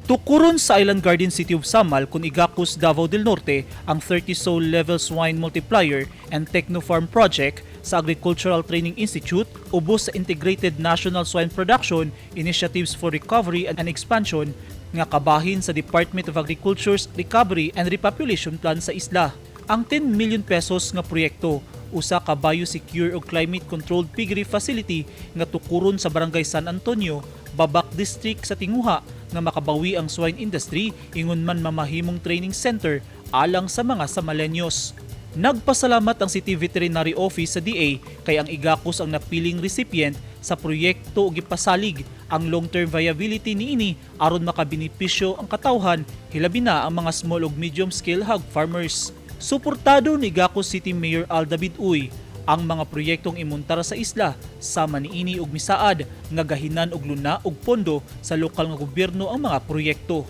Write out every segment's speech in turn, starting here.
Tukuron sa Island Garden City of Samal, Cunigakus, Davao del Norte ang 30 Soul Level Swine Multiplier and Techno Farm Project sa Agricultural Training Institute ubos sa Integrated National Swine Production Initiatives for Recovery and Expansion nga kabahin sa Department of Agriculture's Recovery and Repopulation Plan sa isla. Ang 10 million pesos nga proyekto usa ka biosecure o climate controlled piggery facility nga tukuron sa Barangay San Antonio, Babac District sa Tinguha nga makabawi ang swine industry ingon man mamahimong training center alang sa mga Samaleños. Nagpasalamat ang City Veterinary Office sa DA kay ang Igacos ang napiling recipient sa proyekto ug gipasalig ang long-term viability niini aron makabenepisyo ang katawhan hilabi na ang mga small ug medium-scale hog farmers. Suportado ni Igacos City Mayor Al David Uy ang mga proyektong imuntar sa isla sama niini og misaad nga gahinan og luna og pondo sa lokal nga gobyerno ang mga proyekto.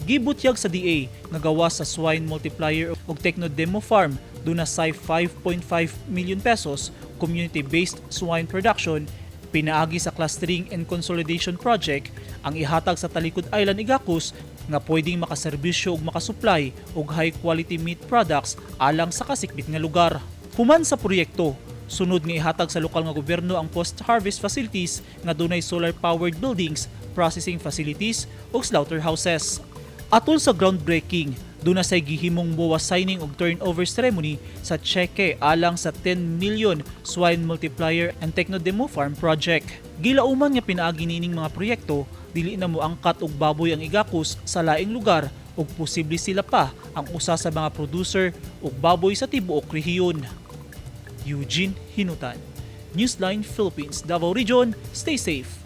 Gibutyag sa DA nga gawas sa swine multiplier ug techno demo farm dunasay 5.5 million pesos community-based swine production pinaagi sa clustering and consolidation project ang ihatag sa Talikod Island, Igacos nga pwedeng makaserbisyo ug makasupply og high quality meat products alang sa kasikbit nga lugar. Human sa proyekto, sunod nga ihatag sa lokal nga gobyerno ang post-harvest facilities nga dunay solar-powered buildings, processing facilities ug slaughterhouses. Atol sa groundbreaking, duna say gihimong MOA signing og turnover ceremony sa cheque alang sa 10 million swine multiplier and techno demo farm project. Gilauman nga pinaagi nining mga proyekto, dili na mo angkat og baboy ang Igacos sa laing lugar ug posible sila pa ang usa sa mga producer og baboy sa tibuok rehiyon. Eugene Hinutan, Newsline Philippines, Davao Region. Stay safe.